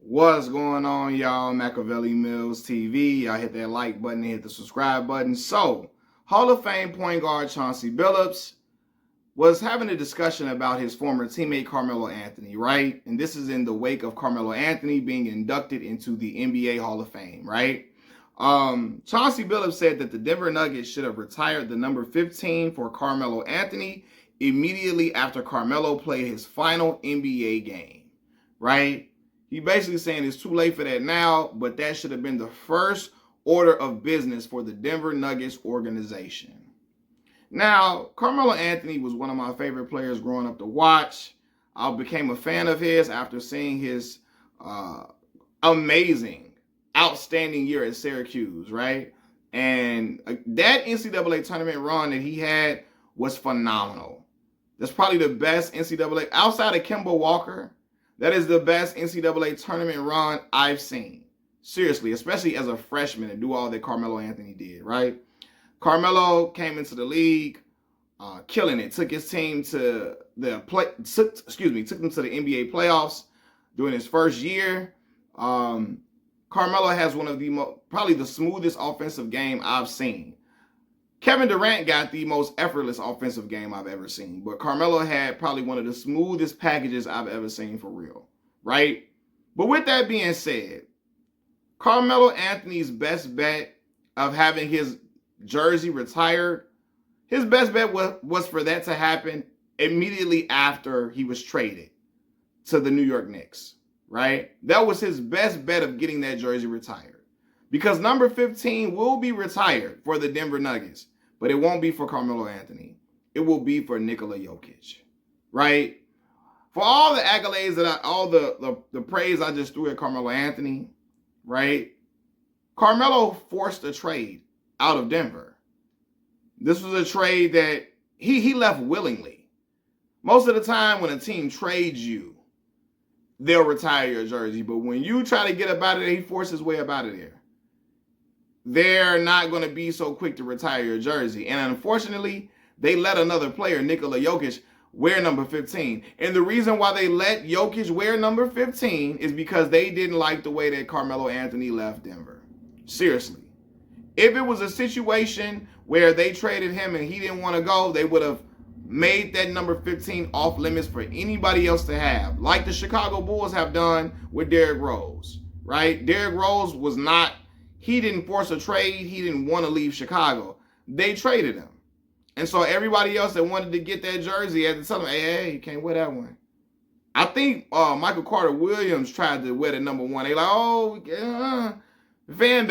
What's going on, y'all? Machiavelli Mills TV. Y'all hit that like button and hit the subscribe button. So, Hall of Fame point guard Chauncey Billups was having a discussion about his former teammate Carmelo Anthony, right? And this is in the wake of Carmelo Anthony being inducted into the NBA Hall of Fame, right? Chauncey Billups said that the Denver Nuggets should have retired the number 15 for Carmelo Anthony immediately after Carmelo played his final NBA game, right? He basically saying it's too late for that now, but that should have been the first order of business for the Denver Nuggets organization. Now, Carmelo Anthony was one of my favorite players growing up to watch. I became a fan of his after seeing his amazing, outstanding year at Syracuse, right? And that NCAA tournament run that he had was phenomenal. That's probably the best NCAA, outside of Kemba Walker, that is the best NCAA tournament run I've seen. Seriously, especially as a freshman to do all that Carmelo Anthony did, right? Carmelo came into the league, killing it. Took his team to took them to the NBA playoffs during his first year. Carmelo has one of the probably the smoothest offensive game I've seen. Kevin Durant got the most effortless offensive game I've ever seen, but Carmelo had probably one of the smoothest packages I've ever seen for real, right? But with that being said, Carmelo Anthony's best bet of having his jersey retired, his best bet was for that to happen immediately after he was traded to the New York Knicks, right? That was his best bet of getting that jersey retired. Because number 15 will be retired for the Denver Nuggets, but it won't be for Carmelo Anthony. It will be for Nikola Jokic, right? For all the accolades the praise I just threw at Carmelo Anthony, right? Carmelo forced a trade out of Denver. This was a trade that he left willingly. Most of the time when a team trades you, they'll retire your jersey. But when you try to get up out of there, he forced his way up out of there. They're not going to be so quick to retire your jersey. And unfortunately, they let another player, Nikola Jokic, wear number 15. And the reason why they let Jokic wear number 15 is because they didn't like the way that Carmelo Anthony left Denver. Seriously. If it was a situation where they traded him and he didn't want to go, they would have made that number 15 off limits for anybody else to have, like the Chicago Bulls have done with Derrick Rose, right? Derrick Rose was not, he didn't force a trade. He didn't want to leave Chicago. They traded him. And so everybody else that wanted to get that jersey had to tell him, hey, you can't wear that one. I think Michael Carter Williams tried to wear the number 1. They like, oh, yeah. The fan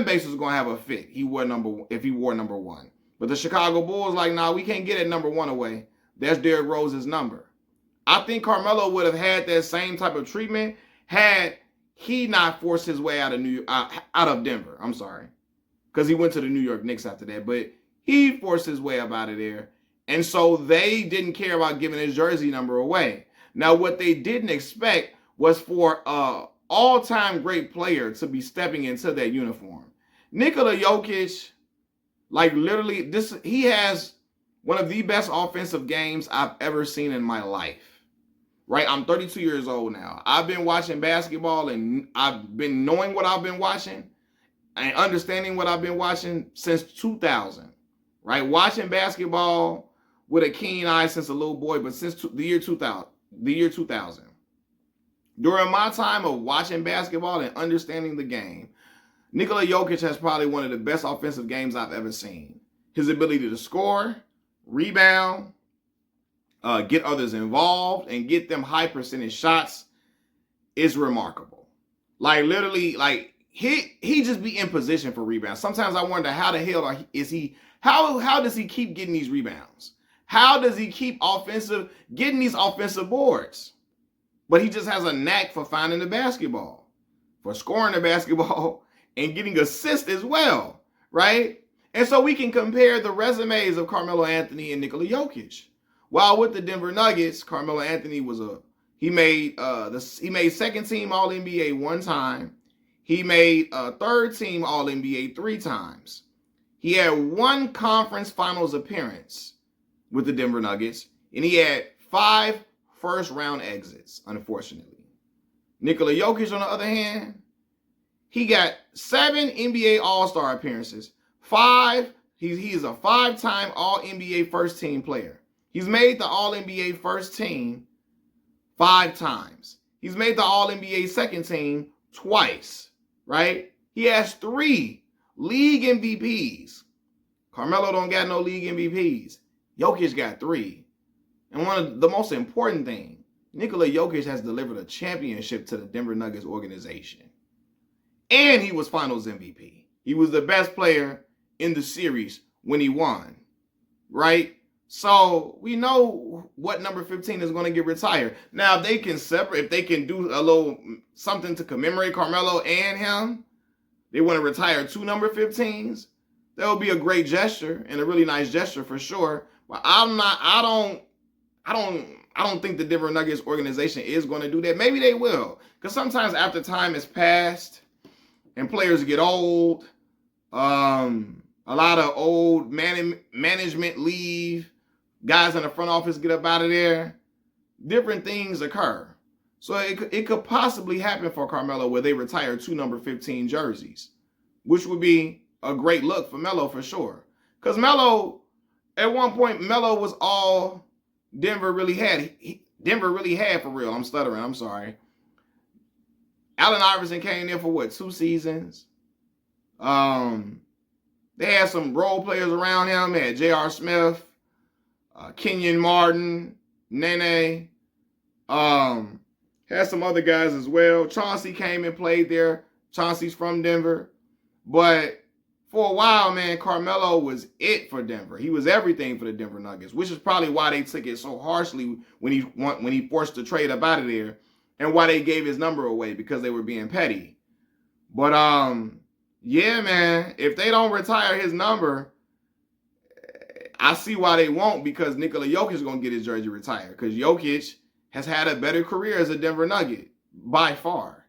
base was going to have a fit. If he wore number 1. But the Chicago Bulls like, nah, we can't get that number 1 away. That's Derrick Rose's number. I think Carmelo would have had that same type of treatment had he not forced his way out of Denver. I'm sorry. Because he went to the New York Knicks after that. But he forced his way up out of there. And so they didn't care about giving his jersey number away. Now, what they didn't expect was for all-time great player to be stepping into that uniform. Nikola Jokic, like literally, he has one of the best offensive games I've ever seen in my life. Right? I'm 32 years old now. I've been watching basketball and I've been knowing what I've been watching and understanding what I've been watching since 2000. Right? Watching basketball with a keen eye since a little boy, but since the year 2000. During my time of watching basketball and understanding the game, Nikola Jokic has probably one of the best offensive games I've ever seen. His ability to score, rebound, get others involved, and get them high percentage shots is remarkable. Like literally, like he just be in position for rebounds. Sometimes I wonder how the hell is he? How does he keep getting these rebounds? How does he keep getting these offensive boards? But he just has a knack for finding the basketball, for scoring the basketball, and getting assists as well, right? And so we can compare the resumes of Carmelo Anthony and Nikola Jokic. While with the Denver Nuggets, Carmelo Anthony he made second team All NBA 1 time. He made third team All NBA 3 times. He had 1 conference finals appearance with the Denver Nuggets, and he had 5 first round exits, unfortunately. Nikola Jokic, on the other hand, he got 7 NBA All-Star appearances. 5, he is a 5-time All-NBA first team player. He's made the All-NBA first team 5 times. He's made the All-NBA second team twice, right? He has 3 league MVPs. Carmelo don't got no league MVPs. Jokic got 3. And one of the most important things, Nikola Jokic has delivered a championship to the Denver Nuggets organization. And he was Finals MVP. He was the best player in the series when he won, right? So we know what number 15 is going to get retired. Now, if they can separate, if they can do a little something to commemorate Carmelo and him, they want to retire 2 number 15s. That would be a great gesture and a really nice gesture for sure. But I don't think the Denver Nuggets organization is going to do that. Maybe they will, because sometimes after time has passed and players get old, a lot of old management leave, guys in the front office get up out of there, different things occur. So it could possibly happen for Carmelo where they retire 2 number 15 jerseys, which would be a great look for Melo for sure. Because Melo, at one point, Melo was all Denver really had. Denver really had for real. I'm stuttering. I'm sorry. Allen Iverson came there for what, 2 seasons? They had some role players around him. They had J.R. Smith, Kenyon Martin, Nene. Had some other guys as well. Chauncey came and played there. Chauncey's from Denver. But for a while, man, Carmelo was it for Denver. He was everything for the Denver Nuggets, which is probably why they took it so harshly when he forced the trade up out of there, and why they gave his number away, because they were being petty. But yeah, man, if they don't retire his number, I see why they won't, because Nikola Jokic is going to get his jersey retired, because Jokic has had a better career as a Denver Nugget by far.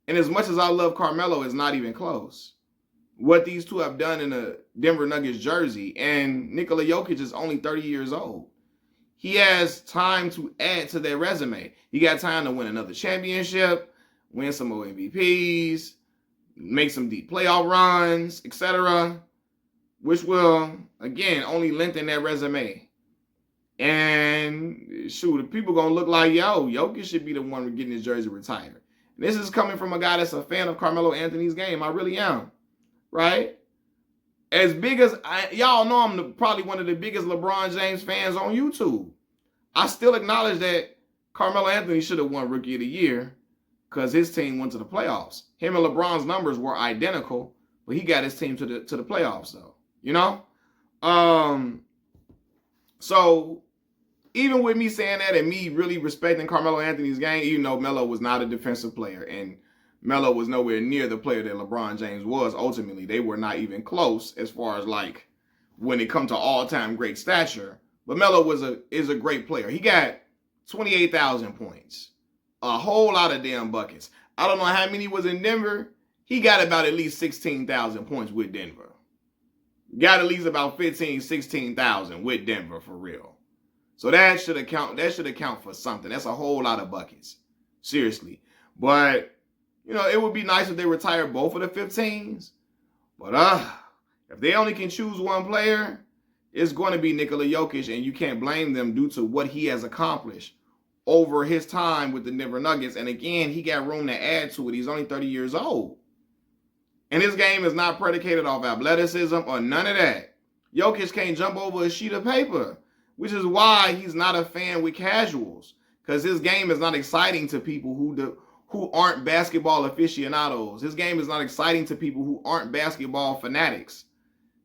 And as much as I love Carmelo, it's not even close. What these two have done in a Denver Nuggets jersey, and Nikola Jokic is only 30 years old. He has time to add to their resume. He got time to win another championship, win some more MVPs, make some deep playoff runs, etc., which will, again, only lengthen that resume. And shoot, if people going to look like, yo, Jokic should be the one getting his jersey retired. And this is coming from a guy that's a fan of Carmelo Anthony's game. I really am. Right? As big as, y'all know I'm probably one of the biggest LeBron James fans on YouTube. I still acknowledge that Carmelo Anthony should have won Rookie of the Year because his team went to the playoffs. Him and LeBron's numbers were identical, but he got his team to the playoffs though. You know? So even with me saying that and me really respecting Carmelo Anthony's game, even though Melo was not a defensive player and Melo was nowhere near the player that LeBron James was. Ultimately, they were not even close as far as like when it comes to all-time great stature. But Melo is a great player. He got 28,000 points, a whole lot of damn buckets. I don't know how many was in Denver. He got about at least 16,000 points with Denver. Got at least about 15, 16,000 with Denver for real. So that should account for something. That's a whole lot of buckets. Seriously. But you know, it would be nice if they retire both of the 15s. But if they only can choose one player, it's going to be Nikola Jokic, and you can't blame them due to what he has accomplished over his time with the Denver Nuggets. And again, he got room to add to it. He's only 30 years old. And his game is not predicated off athleticism or none of that. Jokic can't jump over a sheet of paper, which is why he's not a fan with casuals, because his game is not exciting to people who aren't basketball aficionados. His game is not exciting to people who aren't basketball fanatics.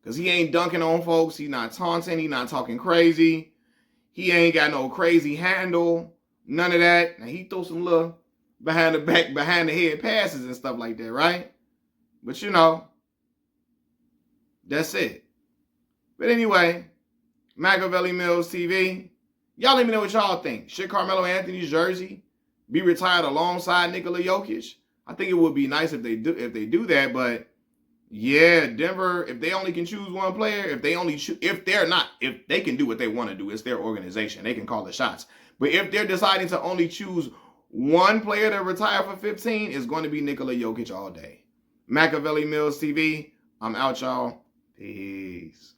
Because he ain't dunking on folks. He's not taunting. He's not talking crazy. He ain't got no crazy handle. None of that. Now, he throw some little behind the head passes and stuff like that, right? But you know, that's it. But anyway, Machiavelli Mills TV. Y'all let me know what y'all think. Should Carmelo Anthony's jersey be retired alongside Nikola Jokic? I think it would be nice if they do that, but yeah, Denver, if they only can choose one player, if they can do what they want to do, it's their organization. They can call the shots. But if they're deciding to only choose one player to retire for 15 is going to be Nikola Jokic all day. Machiavelli Mills TV, I'm out, y'all. Peace.